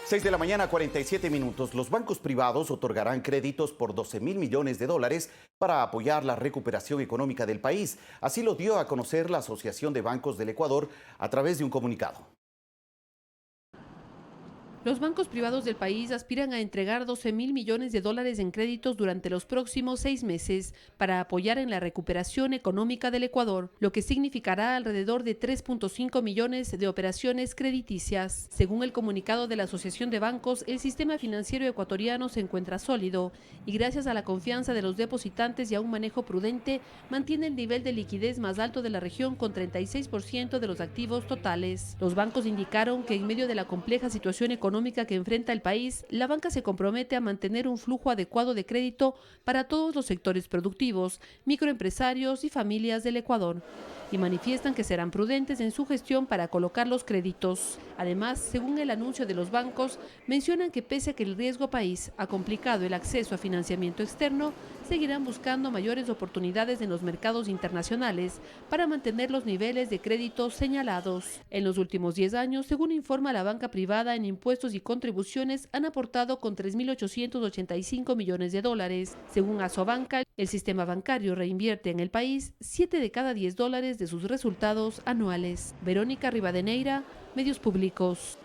6 de la mañana, 47 minutos. Los bancos privados otorgarán créditos por 12.000 millones de dólares para apoyar la recuperación económica del país. Así lo dio a conocer la Asociación de Bancos del Ecuador a través de un comunicado. Los bancos privados del país aspiran a entregar 12.000 millones de dólares en créditos durante los próximos 6 meses para apoyar en la recuperación económica del Ecuador, lo que significará alrededor de 3.5 millones de operaciones crediticias. Según el comunicado de la Asociación de Bancos, el sistema financiero ecuatoriano se encuentra sólido y gracias a la confianza de los depositantes y a un manejo prudente, mantiene el nivel de liquidez más alto de la región con 36% de los activos totales. Los bancos indicaron que en medio de la compleja situación económica que enfrenta el país, la banca se compromete a mantener un flujo adecuado de crédito para todos los sectores productivos, microempresarios y familias del Ecuador, y manifiestan que serán prudentes en su gestión para colocar los créditos. Además, según el anuncio de los bancos, mencionan que pese a que el riesgo país ha complicado el acceso a financiamiento externo, seguirán buscando mayores oportunidades en los mercados internacionales para mantener los niveles de créditos señalados. En los últimos 10 años, según informa la banca privada, en impuestos y contribuciones han aportado con 3.885 millones de dólares. Según Asobanca, el sistema bancario reinvierte en el país 7 de cada 10 dólares de sus resultados anuales. Verónica Rivadeneira, Medios Públicos.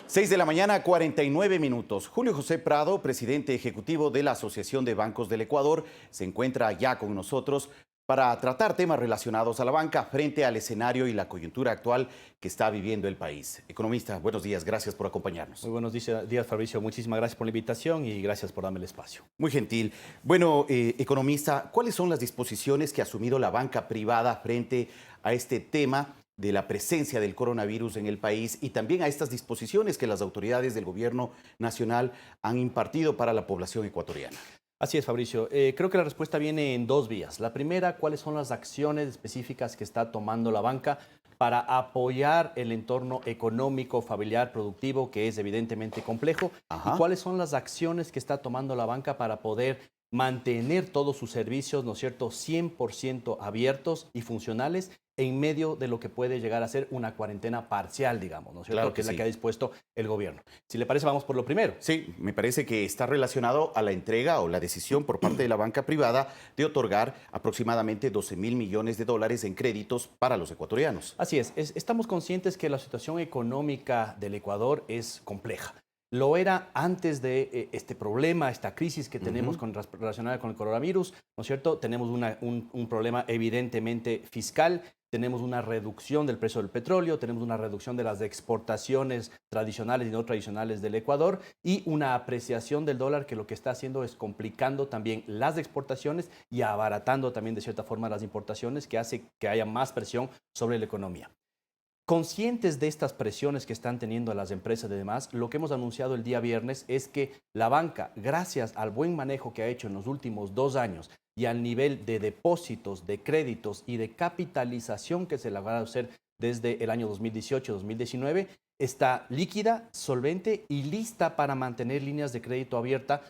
6 de la mañana, 49 minutos. Julio José Prado, presidente ejecutivo de la Asociación de Bancos del Ecuador, se encuentra ya con nosotros para tratar temas relacionados a la banca frente al escenario y la coyuntura actual que está viviendo el país. Economista, buenos días, gracias por acompañarnos. Muy buenos días, Fabricio. Muchísimas gracias por la invitación y gracias por darme el espacio. Muy gentil. Bueno, economista, ¿cuáles son las disposiciones que ha asumido la banca privada frente a este tema de la presencia del coronavirus en el país y también a estas disposiciones que las autoridades del gobierno nacional han impartido para la población ecuatoriana? Así es, Fabricio. Creo que la respuesta viene en dos vías. La primera, ¿cuáles son las acciones específicas que está tomando la banca para apoyar el entorno económico, familiar, productivo, que es evidentemente complejo? Ajá. ¿Y cuáles son las acciones que está tomando la banca para poder mantener todos sus servicios, ¿no es cierto?, 100% abiertos y funcionales en medio de lo que puede llegar a ser una cuarentena parcial, digamos, ¿no es cierto?, Claro que es la sí. que ha dispuesto el gobierno. Si le parece, vamos por lo primero. Sí, me parece que está relacionado a la entrega o la decisión por parte de la banca privada de otorgar aproximadamente 12.000 millones de dólares en créditos para los ecuatorianos. Así es, estamos conscientes que la situación económica del Ecuador es compleja. Lo era antes de este problema, esta crisis que tenemos relacionada con el coronavirus, ¿no es cierto? Tenemos un problema evidentemente fiscal, tenemos una reducción del precio del petróleo, tenemos una reducción de las exportaciones tradicionales y no tradicionales del Ecuador y una apreciación del dólar que lo que está haciendo es complicando también las exportaciones y abaratando también de cierta forma las importaciones, que hace que haya más presión sobre la economía. Conscientes de estas presiones que están teniendo las empresas y demás, lo que hemos anunciado el día viernes es que la banca, gracias al buen manejo que ha hecho en los últimos 2 años y al nivel de depósitos, de créditos y de capitalización que se le va a hacer desde el año 2018-2019, está líquida, solvente y lista para mantener líneas de crédito abiertas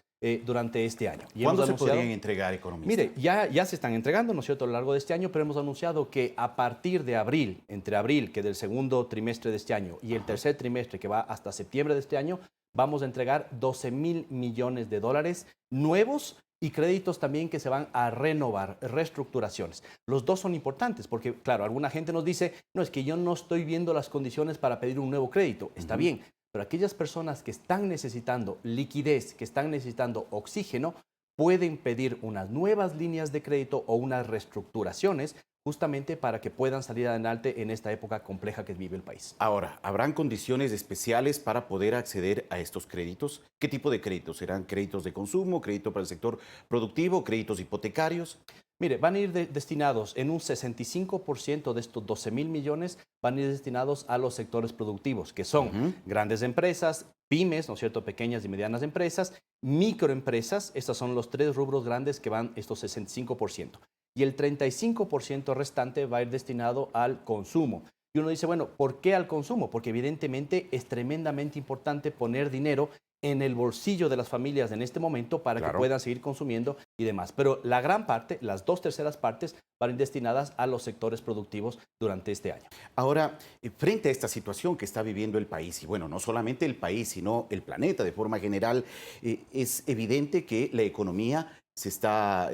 durante este año. Y ¿Cuándo hemos se anunciado, podrían entregar, economista? mire, ya se están entregando, ¿no es cierto?, a lo largo de este año, pero hemos anunciado que a partir de abril, entre abril, que del segundo trimestre de este año, y el tercer trimestre, que va hasta septiembre de este año, vamos a entregar 12.000 millones de dólares nuevos y créditos también que se van a renovar, reestructuraciones. Los dos son importantes porque, claro, alguna gente nos dice, no, es que yo no estoy viendo las condiciones para pedir un nuevo crédito. Está bien, pero aquellas personas que están necesitando liquidez, que están necesitando oxígeno, pueden pedir unas nuevas líneas de crédito o unas reestructuraciones justamente para que puedan salir adelante en esta época compleja que vive el país. Ahora, ¿habrán condiciones especiales para poder acceder a estos créditos? ¿Qué tipo de créditos? ¿Serán créditos de consumo, crédito para el sector productivo, créditos hipotecarios? Mire, van a ir destinados en un 65% de estos 12.000 millones, van a ir destinados a los sectores productivos, que son grandes empresas, pymes, ¿no es cierto?, pequeñas y medianas empresas, microempresas, estos son los 3 rubros grandes que van estos 65%. Y el 35% restante va a ir destinado al consumo. Y uno dice, bueno, ¿por qué al consumo? Porque evidentemente es tremendamente importante poner dinero en el bolsillo de las familias en este momento para que Claro. puedan seguir consumiendo y demás. Pero la gran parte, las 2/3 partes, van a ir destinadas a los sectores productivos durante este año. Ahora, frente a esta situación que está viviendo el país, y bueno, no solamente el país, sino el planeta de forma general, es evidente que la economía se está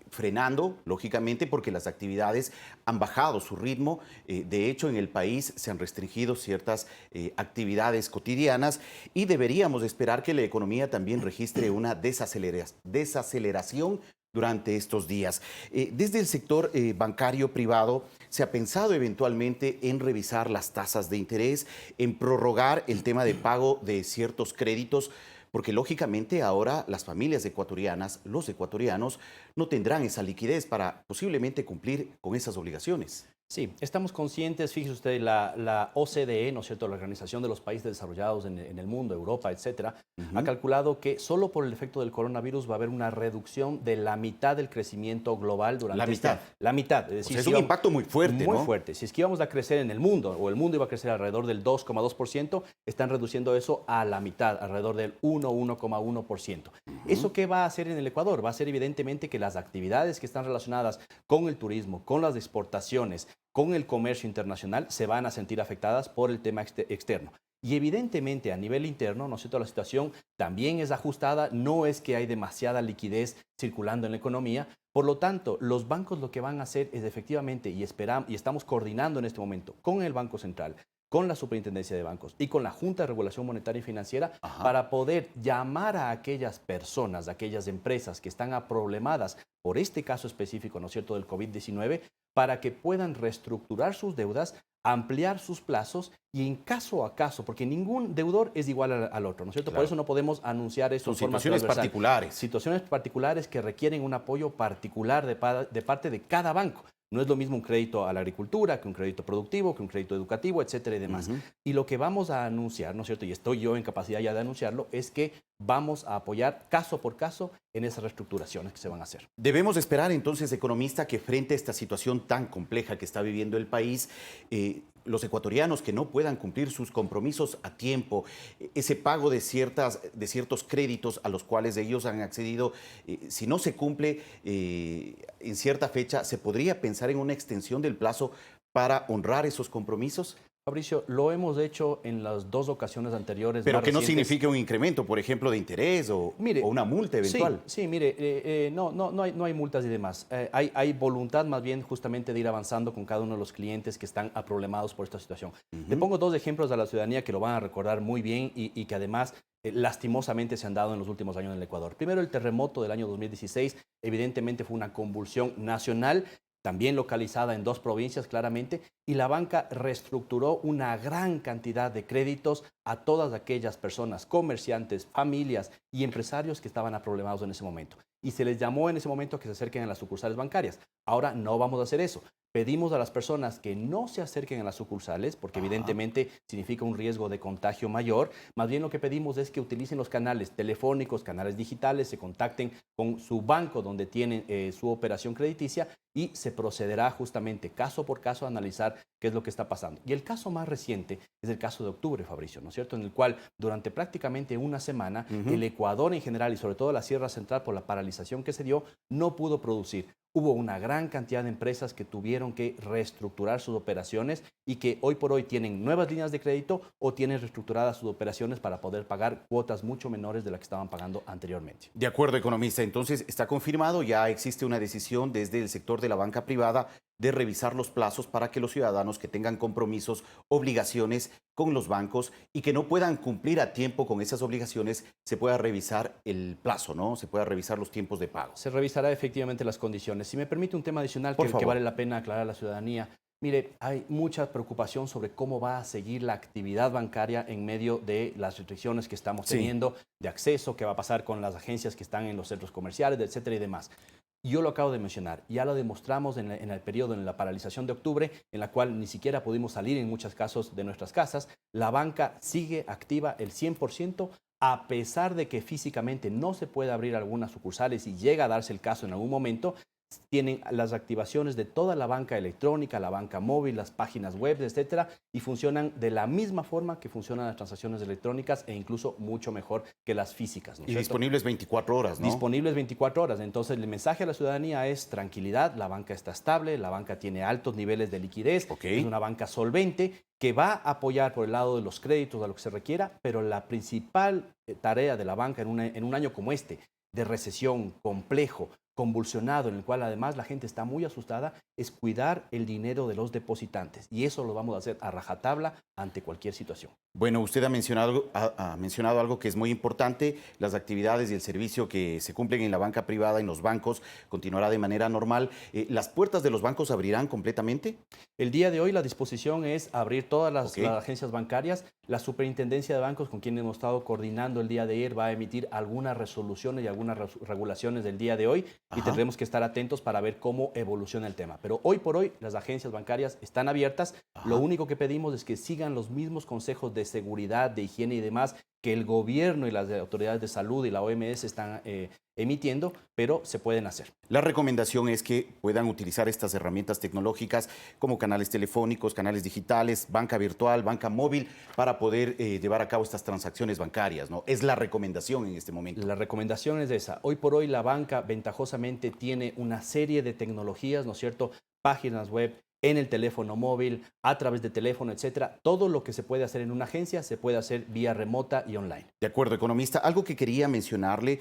frenando, lógicamente, porque las actividades han bajado su ritmo. De hecho, en el país se han restringido ciertas actividades cotidianas y deberíamos esperar que la economía también registre una desaceleración durante estos días. Desde el sector bancario privado, ¿se ha pensado eventualmente en revisar las tasas de interés, en prorrogar el tema de pago de ciertos créditos? Porque lógicamente ahora las familias ecuatorianas, los ecuatorianos, no tendrán esa liquidez para posiblemente cumplir con esas obligaciones. Sí, estamos conscientes, fíjese usted, la OCDE, ¿no es cierto?, la Organización de los Países Desarrollados en el mundo, Europa, etcétera, ha calculado que solo por el efecto del coronavirus va a haber una reducción de la mitad del crecimiento global durante La este mitad. año. La mitad. Es O decir, sea, es si un vamos- impacto muy fuerte, Muy ¿no? fuerte. Si es que íbamos a crecer en el mundo, o el mundo iba a crecer alrededor del 2,2%, están reduciendo eso a la mitad, alrededor del 1,1%. ¿Eso qué va a hacer en el Ecuador? Va a ser evidentemente que las actividades que están relacionadas con el turismo, con las exportaciones, con el comercio internacional, se van a sentir afectadas por el tema externo. Y evidentemente a nivel interno, ¿no es cierto?, la situación también es ajustada, no es que hay demasiada liquidez circulando en la economía. Por lo tanto, los bancos lo que van a hacer es efectivamente, y estamos coordinando en este momento con el Banco Central, con la Superintendencia de Bancos y con la Junta de Regulación Monetaria y Financiera, Ajá. para poder llamar a aquellas personas, a aquellas empresas que están problemadas por este caso específico, ¿no es cierto?, del COVID-19, para que puedan reestructurar sus deudas, ampliar sus plazos y en caso a caso, porque ningún deudor es igual al otro, ¿no es cierto? Claro. Por eso no podemos anunciar eso Son de forma situaciones transversal. particulares. Situaciones particulares que requieren un apoyo particular de parte de cada banco. No es lo mismo un crédito a la agricultura que un crédito productivo, que un crédito educativo, etcétera y demás. Y lo que vamos a anunciar, ¿no es cierto?, y estoy yo en capacidad ya de anunciarlo, es que vamos a apoyar caso por caso en esas reestructuraciones que se van a hacer. Debemos esperar entonces, economista, que frente a esta situación tan compleja que está viviendo el país, los ecuatorianos que no puedan cumplir sus compromisos a tiempo, ese pago de ciertos créditos a los cuales ellos han accedido, si no se cumple en cierta fecha, ¿se podría pensar en una extensión del plazo para honrar esos compromisos? Fabricio, lo hemos hecho en las 2 ocasiones anteriores. Pero más que no recientes. signifique un incremento, por ejemplo, de interés o una multa eventual. Sí, mire, no hay multas y demás. Hay voluntad más bien justamente de ir avanzando con cada uno de los clientes que están problemados por esta situación. Le pongo 2 ejemplos a la ciudadanía que lo van a recordar muy bien y que además lastimosamente se han dado en los últimos años en el Ecuador. Primero, el terremoto del año 2016, evidentemente fue una convulsión nacional, también localizada en 2 provincias claramente, y la banca reestructuró una gran cantidad de créditos a todas aquellas personas, comerciantes, familias y empresarios que estaban problemados en ese momento. Y se les llamó en ese momento a que se acerquen a las sucursales bancarias. Ahora no vamos a hacer eso. Pedimos a las personas que no se acerquen a las sucursales, porque evidentemente significa un riesgo de contagio mayor. Más bien lo que pedimos es que utilicen los canales telefónicos, canales digitales, se contacten con su banco donde tienen su operación crediticia y se procederá justamente caso por caso a analizar qué es lo que está pasando. Y el caso más reciente es el caso de octubre, Fabricio, ¿no es cierto?, en el cual durante prácticamente una semana el Ecuador en general y sobre todo la Sierra Central, por la paralización que se dio, no pudo producir. Hubo una gran cantidad de empresas que tuvieron que reestructurar sus operaciones y que hoy por hoy tienen nuevas líneas de crédito o tienen reestructuradas sus operaciones para poder pagar cuotas mucho menores de las que estaban pagando anteriormente. De acuerdo, economista. Entonces, está confirmado, ya existe una decisión desde el sector de la banca privada de revisar los plazos para que los ciudadanos que tengan compromisos, obligaciones con los bancos y que no puedan cumplir a tiempo con esas obligaciones, se pueda revisar el plazo, ¿no? Se pueda revisar los tiempos de pago. Se revisará efectivamente las condiciones. Si me permite un tema adicional Por que favor. vale la pena aclarar a la ciudadanía. Mire, hay mucha preocupación sobre cómo va a seguir la actividad bancaria en medio de las restricciones que estamos Sí. teniendo de acceso, qué va a pasar con las agencias que están en los centros comerciales, etcétera y demás. Yo lo acabo de mencionar, ya lo demostramos en el periodo, en la paralización de octubre, en la cual ni siquiera pudimos salir en muchos casos de nuestras casas. La banca sigue activa el 100%, a pesar de que físicamente no se puede abrir algunas sucursales y llega a darse el caso en algún momento. tienen las activaciones de toda la banca electrónica, la banca móvil, las páginas web, etcétera, y funcionan de la misma forma que funcionan las transacciones electrónicas e incluso mucho mejor que las físicas, ¿no es Y cierto? disponibles 24 horas, ¿no? Disponibles 24 horas. Entonces, el mensaje a la ciudadanía es tranquilidad, la banca está estable, la banca tiene altos niveles de liquidez, Ok. es una banca solvente que va a apoyar por el lado de los créditos a lo que se requiera, pero la principal tarea de la banca en un año como este, de recesión complejo, convulsionado, en el cual además la gente está muy asustada, es cuidar el dinero de los depositantes. Y eso lo vamos a hacer a rajatabla ante cualquier situación. Bueno, usted ha mencionado algo que es muy importante. Las actividades y el servicio que se cumplen en la banca privada, en los bancos, continuará de manera normal. ¿Las puertas de los bancos abrirán completamente? El día de hoy la disposición es abrir todas las Ok. agencias bancarias. La Superintendencia de Bancos, con quien hemos estado coordinando el día de ayer, va a emitir algunas resoluciones y algunas regulaciones del día de hoy y Ajá. tendremos que estar atentos para ver cómo evoluciona el tema. Pero hoy por hoy las agencias bancarias están abiertas. Ajá. Lo único que pedimos es que sigan los mismos consejos de seguridad, de higiene y demás que el gobierno y las autoridades de salud y la OMS están emitiendo, pero se pueden hacer. La recomendación es que puedan utilizar estas herramientas tecnológicas como canales telefónicos, canales digitales, banca virtual, banca móvil, para poder llevar a cabo estas transacciones bancarias, ¿no? Es la recomendación en este momento. La recomendación es esa. Hoy por hoy la banca ventajosamente tiene una serie de tecnologías, ¿no es cierto? Páginas web, en el teléfono móvil, a través de teléfono, etcétera. Todo lo que se puede hacer en una agencia se puede hacer vía remota y online. De acuerdo, economista. Algo que quería mencionarle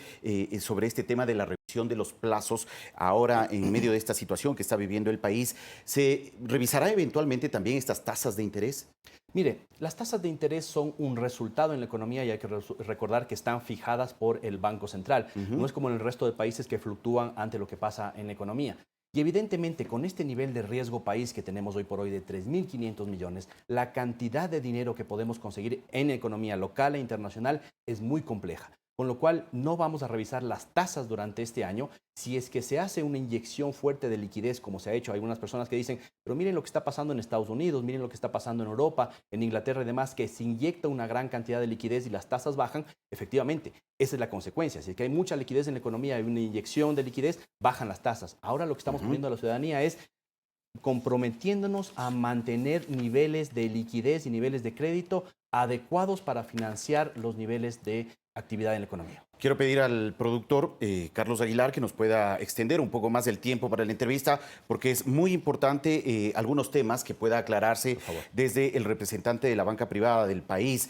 sobre este tema de la revisión de los plazos ahora en medio de esta situación que está viviendo el país. ¿Se revisará eventualmente también estas tasas de interés? Mire, las tasas de interés son un resultado en la economía y hay que recordar que están fijadas por el Banco Central. No es como en el resto de países que fluctúan ante lo que pasa en la economía. Y evidentemente, con este nivel de riesgo país que tenemos hoy por hoy de 3.500 millones, la cantidad de dinero que podemos conseguir en economía local e internacional es muy compleja. Con lo cual, no vamos a revisar las tasas durante este año. Si es que se hace una inyección fuerte de liquidez, como se ha hecho, hay algunas personas que dicen, pero miren lo que está pasando en Estados Unidos, miren lo que está pasando en Europa, en Inglaterra y demás, que se inyecta una gran cantidad de liquidez y las tasas bajan. Efectivamente, esa es la consecuencia. Si es que hay mucha liquidez en la economía, hay una inyección de liquidez, bajan las tasas. Ahora lo que estamos pidiendo a la ciudadanía es comprometiéndonos a mantener niveles de liquidez y niveles de crédito adecuados para financiar los niveles de actividad en la economía. Quiero pedir al productor Carlos Aguilar que nos pueda extender un poco más el tiempo para la entrevista, porque es muy importante algunos temas que pueda aclararse desde el representante de la banca privada del país.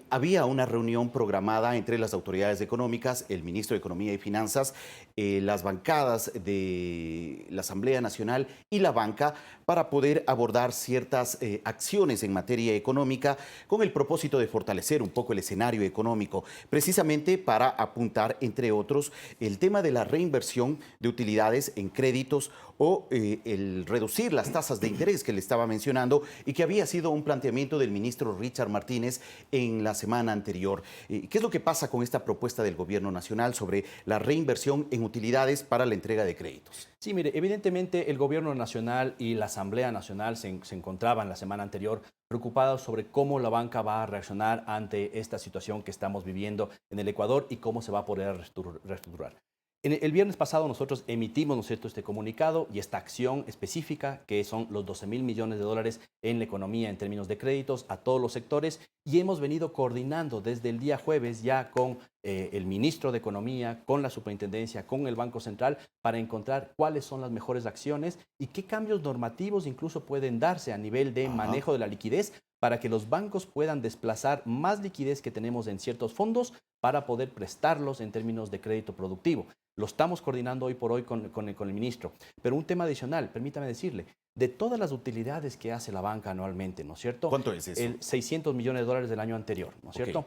Había una reunión programada entre las autoridades económicas, el ministro de Economía y Finanzas, las bancadas de la Asamblea Nacional y la banca para poder abordar ciertas acciones en materia económica con el propósito de fortalecer un poco el escenario económico, precisamente para apuntar, entre otros, el tema de la reinversión de utilidades en créditos o el reducir las tasas de interés que le estaba mencionando y que había sido un planteamiento del ministro Richard Martínez en la semana anterior. ¿Qué es lo que pasa con esta propuesta del gobierno nacional sobre la reinversión en utilidades para la entrega de créditos? Sí, mire, evidentemente el gobierno nacional y la Asamblea Nacional se encontraban la semana anterior preocupados sobre cómo la banca va a reaccionar ante esta situación que estamos viviendo en el Ecuador y cómo se va a poder reestructurar. El viernes pasado nosotros emitimos, ¿no es cierto?, este comunicado y esta acción específica, que son los 12.000 millones de dólares en la economía en términos de créditos a todos los sectores, y hemos venido coordinando desde el día jueves ya con el ministro de Economía, con la Superintendencia, con el Banco Central, para encontrar cuáles son las mejores acciones y qué cambios normativos incluso pueden darse a nivel de manejo de la liquidez para que los bancos puedan desplazar más liquidez que tenemos en ciertos fondos para poder prestarlos en términos de crédito productivo. Lo estamos coordinando hoy por hoy con el ministro. Pero un tema adicional, permítame decirle, de todas las utilidades que hace la banca anualmente, ¿no es cierto? ¿Cuánto es eso? 600 millones de dólares del año anterior, ¿no es cierto?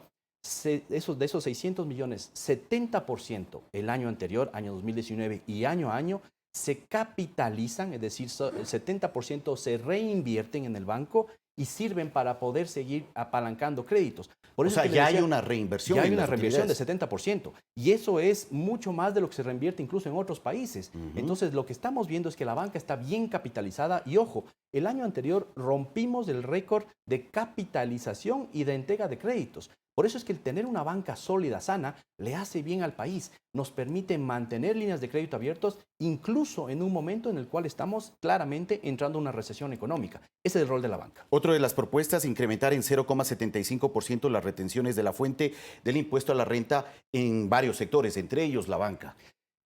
De esos 600 millones, 70% el año anterior, año 2019 y año a año, se capitalizan, es decir, el 70% se reinvierten en el banco y sirven para poder seguir apalancando créditos. Por eso ya hay una reinversión. Ya hay una reinversión de 70%. Y eso es mucho más de lo que se reinvierte incluso en otros países. Entonces, lo que estamos viendo es que la banca está bien capitalizada. Y ojo, el año anterior rompimos el récord de capitalización y de entrega de créditos. Por eso es que el tener una banca sólida, sana, le hace bien al país. Nos permite mantener líneas de crédito abiertos, incluso en un momento en el cual estamos claramente entrando a una recesión económica. Ese es el rol de la banca. Otra de las propuestas, incrementar en 0,75% las retenciones de la fuente del impuesto a la renta en varios sectores, entre ellos la banca.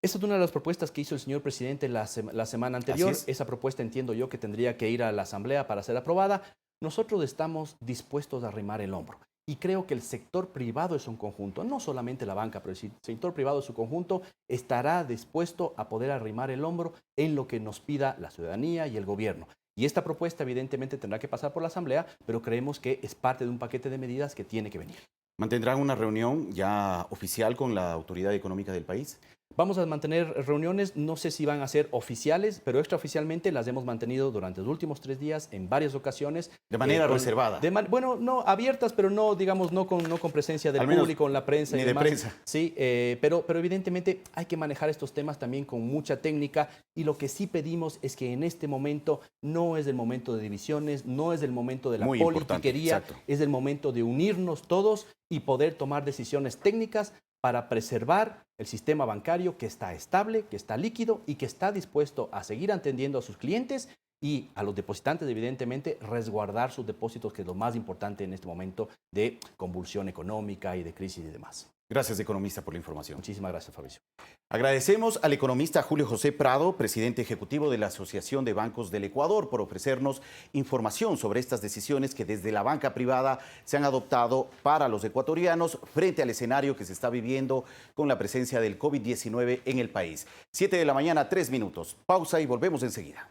Esa es una de las propuestas que hizo el señor presidente la semana anterior. Así es. Esa propuesta entiendo yo que tendría que ir a la Asamblea para ser aprobada. Nosotros estamos dispuestos a arrimar el hombro. Y creo que el sector privado es un conjunto, no solamente la banca, pero el sector privado es su conjunto, estará dispuesto a poder arrimar el hombro en lo que nos pida la ciudadanía y el gobierno. Y esta propuesta evidentemente tendrá que pasar por la Asamblea, pero creemos que es parte de un paquete de medidas que tiene que venir. ¿Mantendrán una reunión ya oficial con la autoridad económica del país? Vamos a mantener reuniones, no sé si van a ser oficiales, pero extraoficialmente las hemos mantenido durante los últimos 3 días en varias ocasiones. De manera reservada. Bueno, no abiertas, pero no, digamos, no con presencia del público, en la prensa y ni demás. de prensa. Sí, pero evidentemente hay que manejar estos temas también con mucha técnica y lo que sí pedimos es que en este momento no es el momento de divisiones, no es el momento de la Muy importante, politiquería, exacto. es el momento de unirnos todos y poder tomar decisiones técnicas para preservar el sistema bancario que está estable, que está líquido y que está dispuesto a seguir atendiendo a sus clientes y a los depositantes, evidentemente, resguardar sus depósitos, que es lo más importante en este momento de convulsión económica y de crisis y demás. Gracias, economista, por la información. Muchísimas gracias, Fabricio. Agradecemos al economista Julio José Prado, presidente ejecutivo de la Asociación de Bancos del Ecuador, por ofrecernos información sobre estas decisiones que desde la banca privada se han adoptado para los ecuatorianos frente al escenario que se está viviendo con la presencia del COVID-19 en el país. 7 de la mañana, 3 minutos. Pausa y volvemos enseguida.